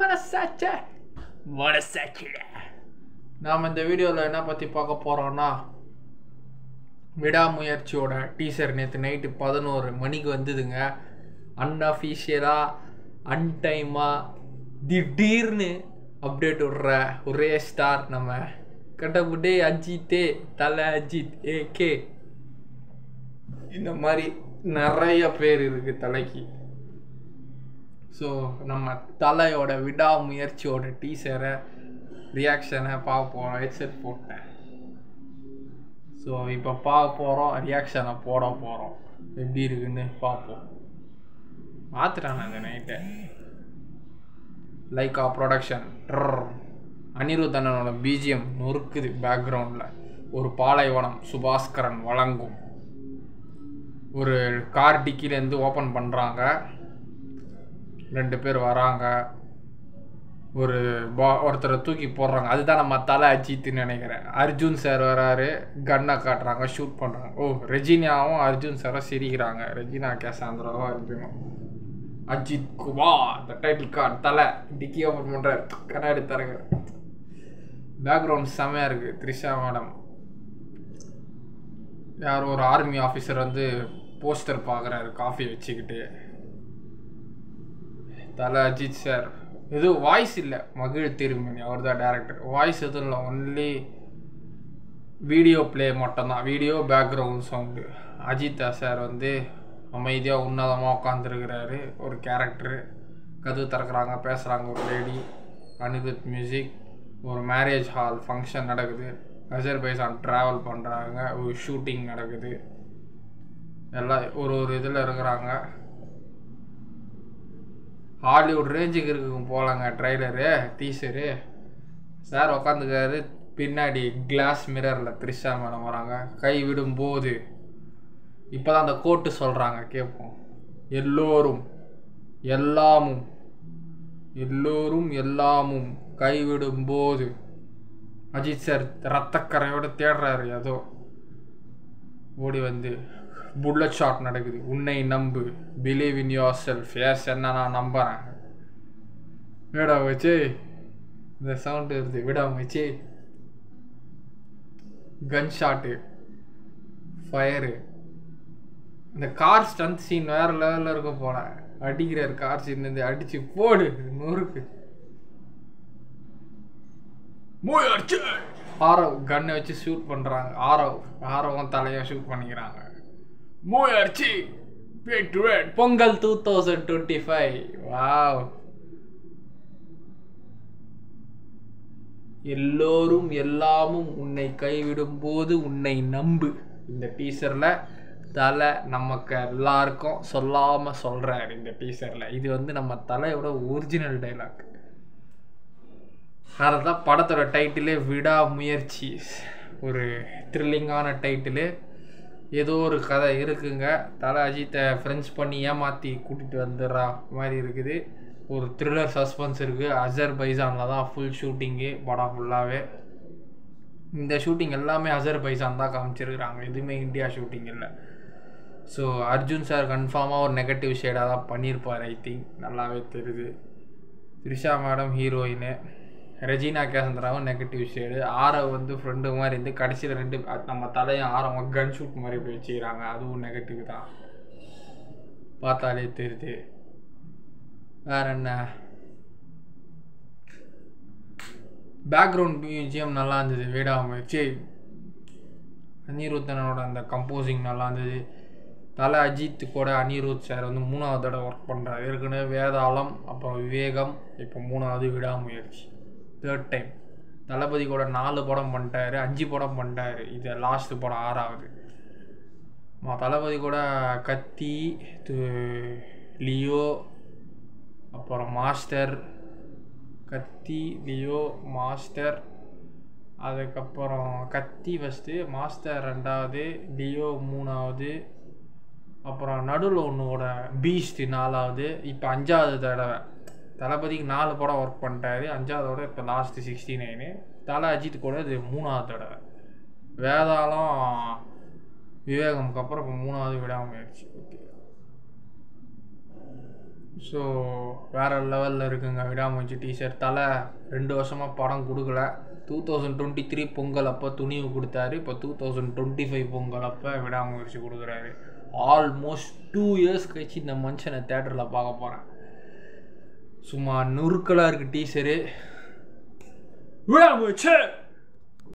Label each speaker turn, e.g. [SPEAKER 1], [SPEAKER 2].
[SPEAKER 1] மனசாச்சே மனசாட்சிடா. நாம் இந்த வீடியோவில் என்ன பற்றி பார்க்க போகிறோன்னா, விடாமுயற்சியோட டீசர் நேற்று நைட்டு 11 மணிக்கு வந்ததுங்க. அன்அஃபீஷியலாக அன்டைமாக திடீர்னு அப்டேட் விடுற ஒரே ஸ்டார் நம்ம கட்டபுட்டே அஜித்தே, தலை அஜித் ஏகே. இந்த மாதிரி நிறைய பேர் இருக்குது தலைக்கு. ஸோ நம்ம தலையோட விடாமுயற்சியோட டீசரை ரியாக்ஷனை பார்க்க போகிறோம். ஹெட்செட் போட்டேன். ஸோ இப்போ பார்க்க போகிறோம், ரியாக்ஷனை போட போகிறோம். எப்படி இருக்குன்னு பார்ப்போம். பார்த்துட்டான் அந்த நைட்டை. Lyca production. அனிருத் அண்ணனோட பிஜிஎம் நொறுக்குது பேக்ரவுண்டில். ஒரு பாலைவனம் சுபாஸ்கரன் வழங்கும். ஒரு கார் டிக்கிலேருந்து ஓப்பன் பண்ணுறாங்க. 2 பேர் வராங்க. ஒருத்தரை தூக்கி போடுறாங்க. அதுதான் நம்ம தலை அஜித்னு நினைக்கிறேன். அர்ஜுன் சார் வராரு, கன்னை காட்டுறாங்க, ஷூட் பண்ணுறாங்க. ஓ, ரெஜினாவும் அர்ஜுன் சாரும் சிரிக்கிறாங்க. ரெஜினா கேசாந்திராவும் அர்ஜுனும். அஜித் குமார் இந்த டைட்டில் கார்டு தலை டிக்கி ஓப்பன் பண்ணுறாரு, கண்ணாடி தரங்க. பேக்ரவுண்ட் செம்மையாக இருக்குது. த்ரிஷா மேடம் யார் ஒரு ஆர்மி ஆஃபீஸர் வந்து போஸ்டர் பார்க்குறாரு காஃபி வச்சுக்கிட்டு. தலை அஜித் சார். எதுவும் வாய்ஸ் இல்லை, மகிழ் திருமணி அவர் தான் டேரக்டர். வாய்ஸ் எதுவும் இல்லை, ஒன்லி வீடியோ பிளே மட்டும்தான். Video background sound. அஜித்தா சார் வந்து அமைதியாக உன்னதமாக உட்காந்துருக்கிறாரு. ஒரு கேரக்டரு. கதவு திறக்கிறாங்க, பேசுகிறாங்க ஒரு லேடி. அனிருத் மியூசிக். ஒரு மேரேஜ் ஹால் ஃபங்க்ஷன் நடக்குது. அஜர்பைஜான் ட்ராவல் பண்ணுறாங்க. ஒரு ஷூட்டிங் நடக்குது. எல்லாம் ஒரு இதில் இருக்கிறாங்க. ஹாலிவுட் ரேஞ்சுக்கு இருக்கும் போலங்க ட்ரைலரு டீசரு. சார் உக்காந்துக்காரு. பின்னாடி கிளாஸ் மிரரில் த்ரிஷா மேடம் வராங்க. கை விடும்போது இப்போ தான் அந்த கோட்டு சொல்கிறாங்க, கேட்போம். எல்லோரும் எல்லாமும், எல்லோரும் எல்லாமும் கைவிடும்போது. அஜித் சார் ரத்தக்கரையோடு தேடுறாரு. ஏதோ ஓடி வந்து புல்லட் ஷாட் நடக்குது. உன்னை நம்பு, believe in yourself. Yes, என்ன நான் நம்புகிறேன். விடா வச்சு இந்த சவுண்டு வருது. விடாம வச்சு கன் ஷாட்டு, ஃபயரு. இந்த கார் ஸ்டண்ட் சீன் வேறு லெவலில் இருக்க போல. அடிக்கிறார் கார் சீன். அடிச்சு போடு நொறுக்கு. ஆரவ் கன்னை வச்சு ஷூட் பண்ணுறாங்க. ஆரவும் தலையாக ஷூட் பண்ணிக்கிறாங்க. முயற்சி பொங்கல் 2025. வாவ். எல்லோரும் எல்லாமும் உன்னை கைவிடும் போது உன்னை நம்பு. இந்த டீசரில் தலை நமக்கு எல்லாருக்கும் சொல்லாமல் சொல்கிறாரு. இந்த டீசரில் இது வந்து நம்ம தலையோட ஒரிஜினல் டைலாக். அதுதான் படத்தோட டைட்டிலே விடாமுயற்சி. ஒரு த்ரில்லிங்கான டைட்டிலு. ஏதோ ஒரு கதை இருக்குங்க. தலை அஜித்தை ஃப்ரெண்ட்ஸ் பண்ணி ஏமாற்றி கூட்டிகிட்டு வந்துடுறா மாதிரி இருக்குது. ஒரு த்ரில்லர் சஸ்பென்ஸ் இருக்குது. அஜர்பைஜானில் தான் ஃபுல் ஷூட்டிங்கு. படம் ஃபுல்லாகவே இந்த ஷூட்டிங் எல்லாமே அஜர்பைஜான் தான் காமிச்சிருக்கிறாங்க. எதுவுமே இந்தியா ஷூட்டிங் இல்லை. ஸோ அர்ஜுன் சார் கன்ஃபார்மாக ஒரு நெகட்டிவ் ஷேடாக தான் பண்ணியிருப்பார். ஐ திங்க் நல்லாவே தெரியுது. Trisha madam heroine. ரெஜினா கேசந்திராவும் நெகட்டிவ் ஷேடு. ஆரவ் வந்து ஃப்ரெண்டு மாதிரி இருந்து கடைசியில் 2 நம்ம தலையும் ஆரவம் கன் ஷூட் மாதிரி போய் வச்சுக்கிறாங்க. அதுவும் நெகட்டிவ் தான், பார்த்தாலே தெரியுது. வேற என்ன, பேக்ரவுண்ட் மியூசியம் நல்லா இருந்தது. விடாமுயற்சி. அனிருத்தனோட அந்த கம்போசிங் நல்லா இருந்தது. தலை அஜித்து கூட அனிருத் சார் வந்து 3வது தடவை ஒர்க் பண்ணுறாரு. ஏற்கனவே வேதாளம், அப்புறம் விவேகம், இப்போ 3வது விடாமுயற்சி. 3rd time. தளபதி கூட 4 படம் பண்ணிட்டாரு, 5 படம் பண்ணிட்டாரு. இது லாஸ்ட்டு படம் 6வது. தளபதி கூட கத்தி, லியோ, அப்புறம் மாஸ்டர். கத்தி, லியோ, மாஸ்டர். அதுக்கப்புறம் கத்தி ஃபஸ்ட்டு, மாஸ்டர் 2வது, லியோ 3வது, அப்புறம் நடுவில் ஒன்றோட பீஸ்ட் 4வது. இப்போ 5வது தடவை. தளபதிக்கு 4 படம் ஒர்க் பண்ணிட்டாரு. 5வதோட இப்போ லாஸ்ட்டு 69. தலை அஜித் கூட இது 3வது தடவை. வேதாளம் விவேகமுக்கு அப்புறம் இப்போ 3வது விடாமுயற்சி. ஓகே, ஸோ வேறு லெவலில் இருக்குங்க விடாமுயற்சி டீசர். தலை 2 வருஷமாக படம் கொடுக்கல. 2023 பொங்கல் அப்போ துணிவு கொடுத்தாரு. இப்போ 2025 பொங்கல் அப்போ விடாமுயற்சி கொடுக்குறாரு. ஆல்மோஸ்ட் 2 இயர்ஸ் கழிச்சு இந்த மனுஷனை தேட்டரில் பார்க்க போகிறேன். சும்மா நுறுக்கலாக இருக்குது டீசரு. விடாமுயற்சி.